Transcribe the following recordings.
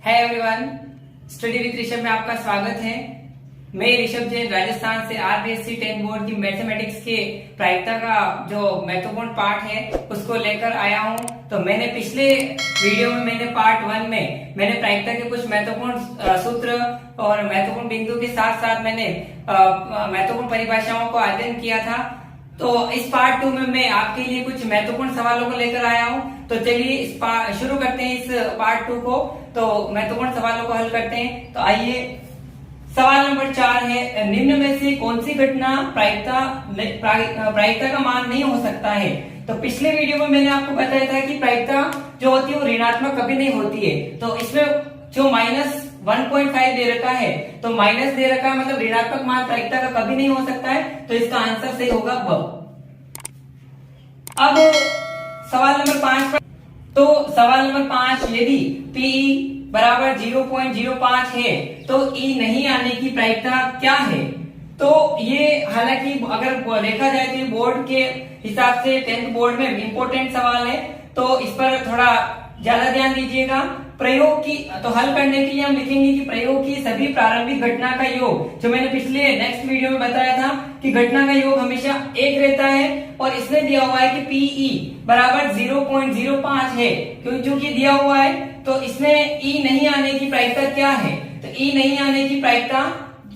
है everyone, study with Rishabh में आपका स्वागत है। मैं ऋषभ जैन राजस्थान से आरबीएससी 10th बोर्ड की मैथमेटिक्स के प्रायिकता का जो महत्वपूर्ण पार्ट है उसको लेकर आया हूं। तो मैंने पिछले वीडियो में पार्ट 1 में मैंने प्रायिकता के कुछ महत्वपूर्ण सूत्र और महत्वपूर्ण बिंदु के साथ साथ मैंने महत्वपूर्ण परिभाषाओं को अध्ययन किया था। तो इस पार्ट 2 में मैं आपके लिए कुछ महत्वपूर्ण सवालों को लेकर आया हूं। तो चलिए शुरू करते हैं इस पार्ट 2 को। तो महत्वपूर्ण सवालों को हल करते हैं। तो आइए, सवाल नंबर 4 है, निम्न में से कौन सी घटना प्रायिकता का मान नहीं हो सकता है। तो पिछले वीडियो में मैंने आपको बताया था कि प्रायिकता जो होती है वो ऋणात्मक कभी नहीं होती है। तो इसमें जो -1.5 दे रखा है, तो माइनस दे रखा है, मतलब ऋणात्मक मान प्रायिकता का कभी नहीं हो सकता है। तो इसका आंसर सही होगा ब। अब सवाल नंबर 5 पर, तो सवाल नंबर 5, यदि P बराबर 0.05 है तो E नहीं आने की प्रायिकता क्या है। तो ये हालांकि अगर देखा जाए तो ये बोर्ड के हिसाब से 10th बोर्ड में इंपॉर्टेंट सवाल है, तो इस पर थोड़ा ज्यादा ध्यान दीजिएगा। प्रयोग की तो हल करने के लिए हम लिखेंगे कि प्रयोग की सभी प्रारंभिक घटना का योग, जो मैंने पिछले नेक्स्ट वीडियो में बताया था कि घटना का योग हमेशा 1 रहता है। और इसने दिया हुआ है कि Pe बराबर 0.05 है, क्योंकि दिया हुआ है तो इसमें E नहीं आने की प्रायिकता क्या है। तो E नहीं आने की प्रायिकता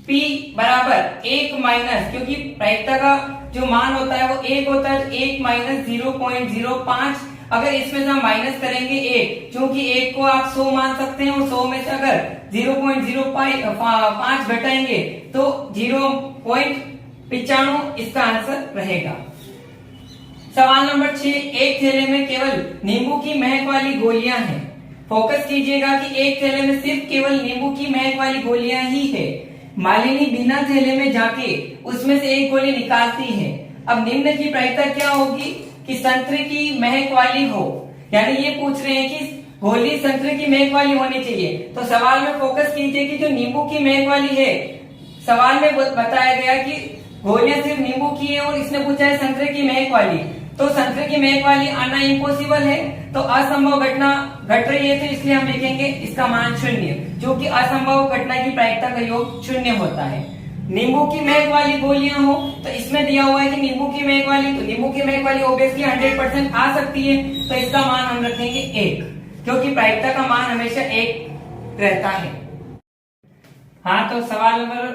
P बराबर 1 माइनस, क्योंकि प्रायिकता का जो मान होता है वो 1 होता है, 1 माइनस 0.05। अगर इसमें से हम माइनस करेंगे 1, क्योंकि 1 को आप 100 मान सकते हैं, और 100 में से अगर 0.05 घटाएंगे तो 0.95 इसका आंसर रहेगा। सवाल नंबर 6, एक थैले में केवल नींबू की महक वाली गोलियां हैं। फोकस कीजिएगा कि एक थैले में सिर्फ केवल नींबू की महक वाली गोलियां ही है। मालिनी बिना थैले में जाके उसमें से एक गोली निकालती है। अब निम्न की प्रायिकता क्या होगी कि संतरे की महक वाली हो, यानी ये पूछ रहे हैं कि गोली संतरे की महक वाली होनी चाहिए। तो सवाल में फोकस कीजिए कि जो नींबू की महक वाली है, सवाल में बताया गया कि गोलियां सिर्फ नींबू की है और इसने पूछा है संतरे की महक वाली। तो संतरे की महक वाली आना इम्पॉसिबल है, तो असंभव घटना घट रही है, तो इसलिए हम लिखेंगे इसका मान 0, जो कि असंभव घटना की प्रायिकता का योग 0 होता है। नींबू की महक वाली गोलियां हो, तो इसमें दिया हुआ है कि नींबू की महक वाली, तो नींबू की महक वाली ऑब्वियसली 100% आ सकती है, तो इसका मान हम रखेंगे 1, क्योंकि प्रायिकता का मान हमेशा 1 रहता है। हाँ, तो सवाल नंबर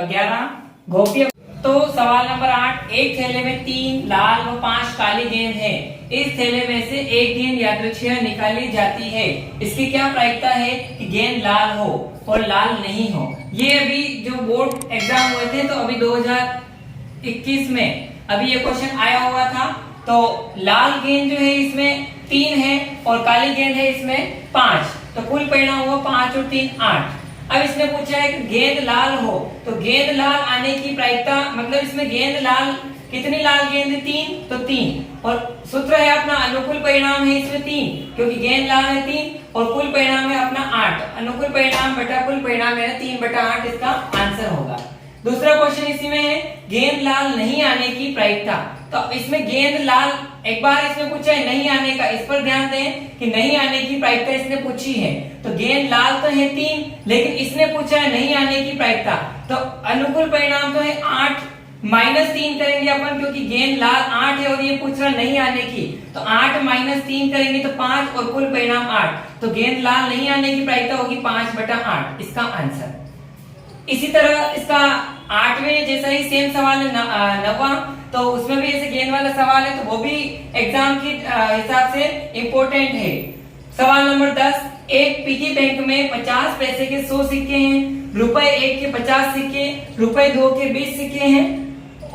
11, गोप्य। तो सवाल नंबर 8, एक थैले में 3 लाल व 5 काली गेंद है। इस थैले में से एक गेंद यादृच्छिक निकाली जाती है। इसकी क्या प्रायिकता है कि गेंद लाल हो और लाल नहीं हो। ये अभी जो बोर्ड एग्जाम हुए थे, तो अभी 2021 में अभी ये क्वेश्चन आया हुआ था। तो लाल गेंद जो है इसमें 3 है और काली गेंद है इसमें 5, तो कुल परिणाम हुआ 5 और 3 8। अब इसने पूछा है कि गेंद लाल हो, तो गेंद लाल आने की प्रायिकता, मतलब इसमें गेंद लाल, कितनी लाल गेंद है 3, तो 3, और सूत्र है अपना अनुकूल परिणाम है इसमें 3, क्योंकि गेंद लाल है 3 और कुल परिणाम है अपना 8। अनुकूल परिणाम बटा कुल परिणाम है 3/8, इसका आंसर होगा। दूसरा क्वेश्चन इसी में है, गेंद लाल नहीं आने की प्रायिकता। तो इसमें गेंद लाल एक बार इसमें पूछा है नहीं आने का, इस पर ध्यान दें कि नहीं आने की प्रायिकता इसने पूछी है। तो गेंद लाल तो है 3, लेकिन इसने पूछा है नहीं आने की प्रायिकता, तो अनुकूल परिणाम तो है 8 माइनस 3 करेंगे अपन, क्योंकि गेंद लाल 8 है और ये पूछ रहा नहीं आने की, तो 8 माइनस 3 करेंगे तो 5 और कुल परिणाम 8, तो गेंद लाल नहीं आने की प्रायिकता होगी 5/8, इसका आंसर। इसी तरह इसका 8वें जैसा ही सेम सवाल है 9वां, तो उसमें भी ऐसे गेंद वाला सवाल है, तो वो भी एग्जाम के हिसाब से इंपॉर्टेंट है। सवाल नंबर 10, एक पिगी बैंक में 50 पैसे के 100 सिक्के हैं, ₹1 के 50 सिक्के, ₹2 के 20 सिक्के हैं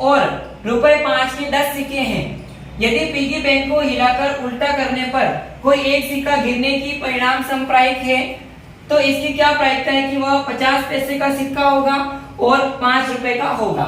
और ₹5 के 10 सिक्के हैं। यदि पिगी बैंक को हिलाकर उल्टा करने पर कोई एक सिक्का गिरने की परिणाम समप्रायिक है, तो इसकी क्या प्रायिकता है कि वह 50 पैसे का सिक्का होगा और ₹5 का होगा।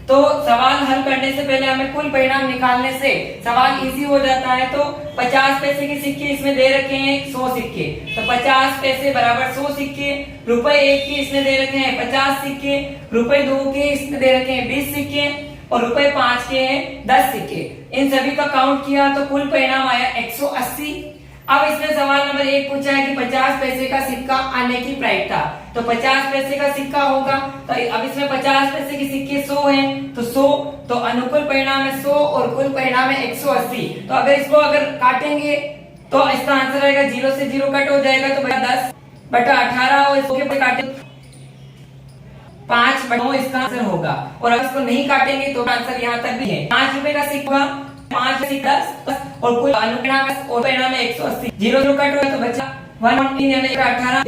तो सवाल हल करने से पहले हमें कुल परिणाम निकालने से सवाल इजी हो जाता है। तो 50 पैसे के सिक्के इसमें दे रखे हैं 100 सिक्के, तो 50 पैसे बराबर 100 सिक्के, ₹1 के इसने दे रखे हैं 50 सिक्के, ₹2 के इसने दे रखे हैं 20 सिक्के और ₹5 के हैं 10 सिक्के। इन सभी का काउंट किया तो कुल परिणाम आया 180। अब इसमें सवाल नंबर 1 पूछा है कि 50 पैसे का सिक्का आने की प्रायिकता। तो 50 पैसे का सिक्का होगा, तो अब इसमें 50 पैसे के सिक्के 100 हैं, तो 100, तो अनुकूल परिणाम है 100 और कुल परिणाम है 180। तो अगर इसको अगर काटेंगे तो इसका आंसर आएगा 0 से 0 कट हो जाएगा, तो 10/18 और इसको काटे 5/9 इसका आंसर होगा। और अगर इसको नहीं काटेंगे तो आंसर यहाँ तक भी है। 5 रुपए का सिक्का 5 से 10 और कुल अनुपरिणाम और परिणाम है 180। 0 कट हुआ तो बचा 1 यानी 18।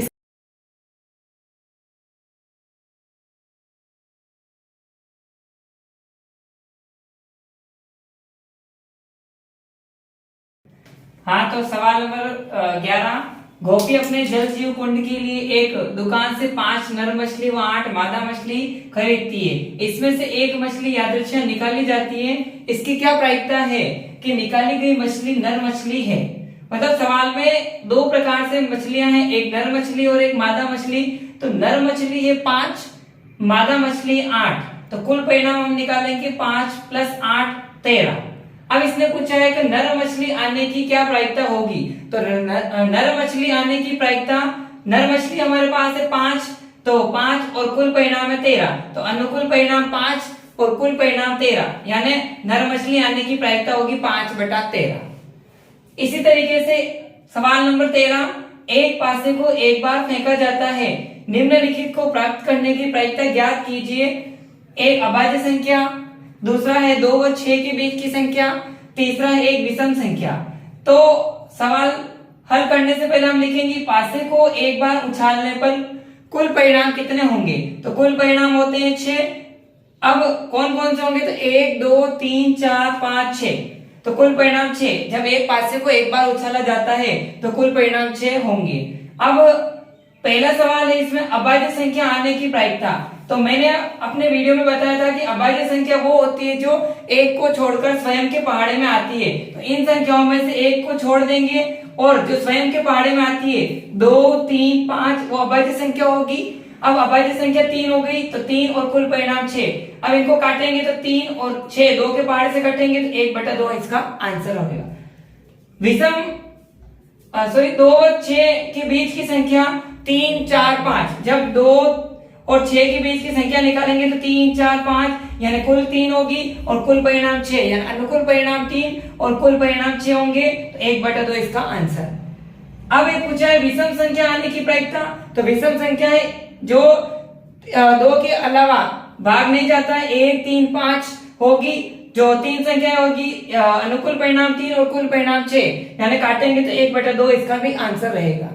हाँ, तो सवाल नंबर 11, गोपी अपने जल जीव कुंड के लिए एक दुकान से 5 नर मछली व 8 मादा मछली खरीदती है। इसमें से एक मछली यादृच्छिक निकाली जाती है। इसकी क्या प्रायिकता है कि निकाली गई मछली नर मछली है। मतलब सवाल में 2 प्रकार से मछलियां हैं, एक नर मछली और एक मादा मछली। तो नर मछली है 5, मादा मछली 8। तो कुल परिणाम हम निकालेंगे 5 + 8 13। अब इसने पूछा है कि नर मछली आने की क्या प्रायिकता होगी। तो नर मछली आने की प्रायिकता, नर मछली हमारे पास है 5, तो 5 और कुल परिणाम है 13। तो अनुकूल परिणाम 5 और कुल परिणाम 13, यानी नर मछली आने की प्रायिकता होगी 5/13। इसी तरीके से सवाल नंबर 13, एक पासे को एक बार फेंका जाता है, निम्नलिखित को प्राप्त करने की प्रायिकता ज्ञात कीजिए। एक अभाज्य संख्या, दूसरा है 2 व 6 के बीच की संख्या, तीसरा है एक विषम संख्या। तो सवाल हल करने से पहले हम लिखेंगे पासे को एक बार उछालने पर कुल परिणाम कितने होंगे। तो कुल परिणाम होते हैं 6। अब कौन कौन से होंगे, तो 1 2 3 4 5 6। तो कुल परिणाम 6। जब एक पासे को एक बार उछाला जाता है तो कुल परिणाम 6 होंगे। अब पहला सवाल है इसमें अभाज्य संख्या आने की प्रायिकता। तो मैंने अपने वीडियो में बताया था कि अभाज्य संख्या वो होती है जो एक को छोड़कर स्वयं के पहाड़े में आती है। तो इन संख्याओं में से एक को छोड़ देंगे और जो स्वयं के पहाड़े में आती है 2 3 5 वो अभाज्य संख्या होगी। अब अभाज्य संख्या 3 हो गई, तो 3 और कुल परिणाम 6। अब इनको काटेंगे तो 3 और 6 2 के पहाड़े से कटेंगे तो 1/2 इसका आंसर होगा। विषम 2 और 6 के बीच की संख्या 3 4 5। जब 2 और 6 के बीच की संख्या निकालेंगे तो 3 4 5 यानी कुल 3 होगी और कुल परिणाम 6, यानी अनुकूल परिणाम 3 और कुल परिणाम 6 होंगे, तो 1/2 इसका आंसर। अब एक पूछा है विषम संख्या आने की प्रायिकता। तो विषम संख्या है जो 2 के अलावा भाग नहीं जाता है, 1 3 5 होगी। जो 3 संख्या होगी अनुकूल परिणाम 3 और कुल परिणाम 6, यानी काटेंगे तो 1/2 इसका भी आंसर रहेगा।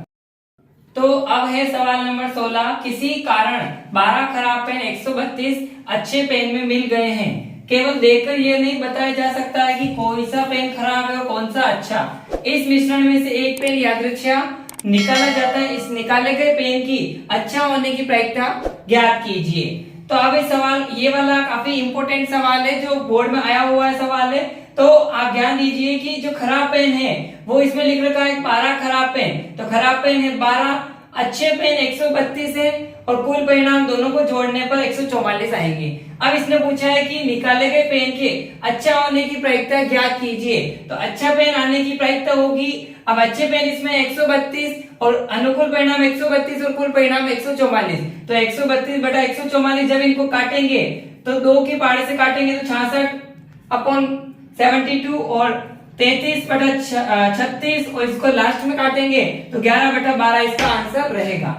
तो अब है सवाल नंबर 16, किसी कारण 12 खराब पेन 132 अच्छे पेन में मिल गए हैं। केवल देखकर यह नहीं बताया जा सकता है कि कौन सा पेन खराब है और कौन सा अच्छा। इस मिश्रण में से एक पेन यादृच्छिक निकाला जाता है। इस निकाले गए पेन की अच्छा होने की प्रायिकता ज्ञात कीजिए। तो अब ये सवाल, ये वाला काफी इंपोर्टेंट सवाल है जो बोर्ड में आया हुआ है सवाल है। तो आप ध्यान दीजिए कि जो खराब पेन है वो इसमें लिख रखा है 12 खराब पेन। तो खराब पेन है 12, अच्छे पेन 132 है और कुल परिणाम दोनों को जोड़ने पर 144 आएंगे। अब इसने पूछा है कि निकाले गए पेन के अच्छा होने की प्रायिकता ज्ञात कीजिए। तो अच्छा पेन आने की प्रायिकता होगी, अब अच्छे पेन इसमें 132 और अनुकूल परिणाम 132 और कुल परिणाम 144। तो 132/144 जब इनको काटेंगे तो 2 के पहाड़े से काटेंगे तो 66/72 और 33/36 और इसको लास्ट में काटेंगे तो 11/12 इसका आंसर रहेगा।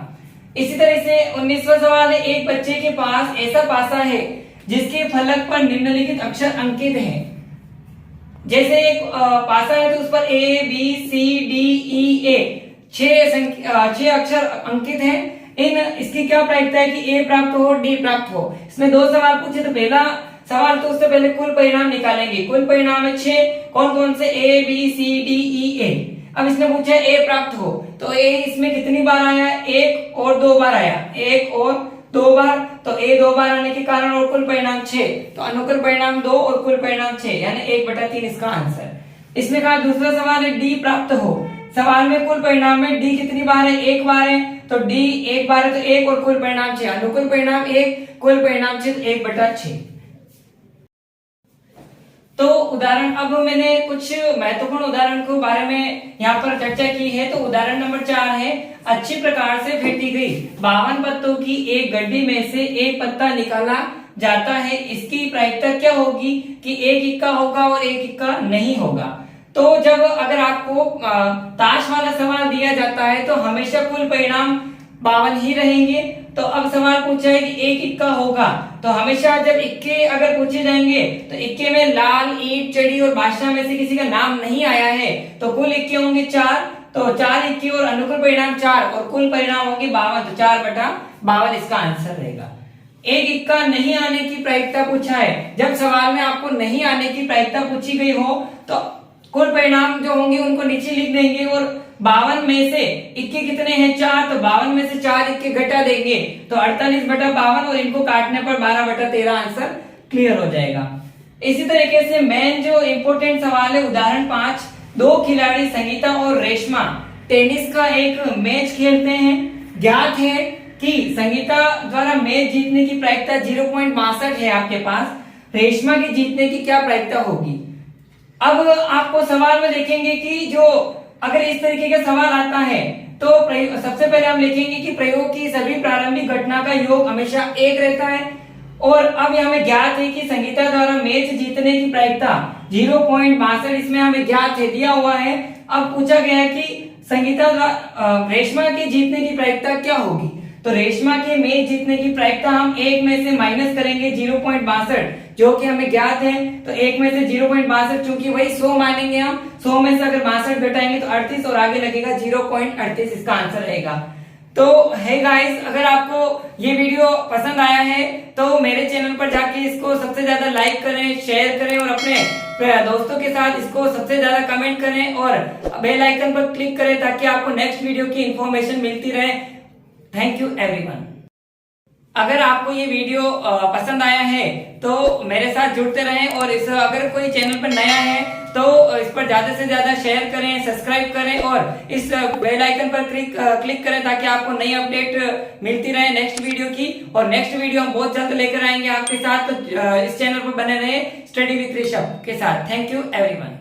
इसी तरह से 19वां सवाल है, एक बच्चे के पास ऐसा पासा है जिसके फलक पर निम्नलिखित अक्षर अंकित हैं। जैसे एक पासा है तो उस पर A B C D E A 6 अक्षर अंकित हैं। इसकी क्या प्रायिकता है कि A प्राप्त हो D प्राप्त हो। इसमें 2 सवाल पूछे, तो पहला सवाल तो उससे पहले कुल परिणाम निकालेंगे। कुल परिणाम है 6, कौन कौन से A B C D E A। अब इसने पूछा A प्राप्त हो, तो A इसमें कितनी बार आया, 1 और 2 बार आया, 1 और 2 बार। तो A 2 बार आने के कारण और कुल परिणाम 6, तो अनुकूल परिणाम 2 और कुल परिणाम 6 यानी 1/3 इसका आंसर। इसमें कहा दूसरा सवाल है D प्राप्त हो। सवाल में कुल परिणाम में D कितनी बार है, 1 बार है। तो D 1 बार है तो 1 और कुल परिणाम 6, अनुकूल परिणाम 1 कुल परिणाम 6 1/6। तो उदाहरण, अब मैंने कुछ महत्वपूर्ण उदाहरण के बारे में यहाँ पर चर्चा की है। तो उदाहरण नंबर 4 है, अच्छी प्रकार से फेंटी गई 52 पत्तों की एक गड्डी में से एक पत्ता निकाला जाता है, इसकी प्रायिकता क्या होगी कि एक इक्का होगा और एक इक्का नहीं होगा। तो जब अगर आपको ताश वाला सवाल दिया जाता है तो हमेशा कुल परिणाम 52 ही रहेंगे। तो अब सवाल पूछा है कि एक इक्का होगा, तो हमेशा जब इक्के अगर पूछे जाएंगे तो इक्के में लाल, ईंट, चढ़ी और बादशाह में से किसी का नाम नहीं आया है, तो कुल इक्के होंगे 4, तो 4 इक्के और अनुकूल परिणाम 4 और कुल परिणाम होंगे 52, तो 4/52 इसका आंसर रहेगा। एक इक्का नहीं आने की प्रायिकता पूछा है, जब सवाल में आपको नहीं आने की प्रायिकता पूछी गई हो तो कुल परिणाम जो होंगे उनको नीचे लिख देंगे और 52 में से इक्के कितने हैं 4, तो 52 में से 4 इक्के घटा देंगे तो 48/52 और इनको काटने पर 12/13 आंसर क्लियर हो जाएगा। इसी तरीके से मेन जो इंपोर्टेंट सवाल है उदाहरण 5, 2 खिलाड़ी संगीता और रेशमा टेनिस का एक मैच खेलते हैं। ज्ञात है कि संगीता द्वारा मैच जीतने की प्रायिकता 0.62 है आपके पास, रेशमा की जीतने की क्या प्रायिकता होगी। अब आपको सवाल में देखेंगे कि जो अगर इस तरीके का सवाल आता है तो सबसे पहले हम लिखेंगे कि प्रयोग की सभी प्रारंभिक घटना का योग हमेशा 1 रहता है। और अब हमें ज्ञात है कि संगीता द्वारा मैच जीतने की प्रायिकता 0.62 इसमें हमें ज्ञात है, दिया हुआ है। अब पूछा गया है कि संगीता द्वारा रेशमा की जीतने की प्रायिकता क्या होगी, तो रेशमा के मैच जीतने की प्रायिकता हम 1 में से माइनस करेंगे 0.62 जो कि हमें ज्ञात है। तो 1 में से 0.62 चूंकि वही 100 मानेंगे हम, 100 में से अगर 62 घटाएंगे तो 38 और आगे लगेगा 0.38 इसका आंसर रहेगा। तो है गाइस, अगर आपको ये वीडियो पसंद आया है तो मेरे चैनल पर जाके इसको सबसे ज्यादा लाइक करें, शेयर करें और अपने दोस्तों के साथ इसको सबसे ज्यादा कमेंट करें और बेल आइकन पर क्लिक करें ताकि आपको नेक्स्ट वीडियो की इंफॉर्मेशन मिलती रहे। Thank you everyone. अगर आपको ये वीडियो पसंद आया है तो मेरे साथ जुड़ते रहें और अगर कोई चैनल पर नया है तो इस पर ज्यादा से ज्यादा शेयर करें, सब्सक्राइब करें और इस बेल आइकन पर क्लिक करें ताकि आपको नई अपडेट मिलती रहे नेक्स्ट वीडियो की। और नेक्स्ट वीडियो हम बहुत जल्द लेकर आएंगे आपके साथ, तो इस चैनल पर बने रहे स्टडी विद ऋषभ के साथ। Thank you everyone.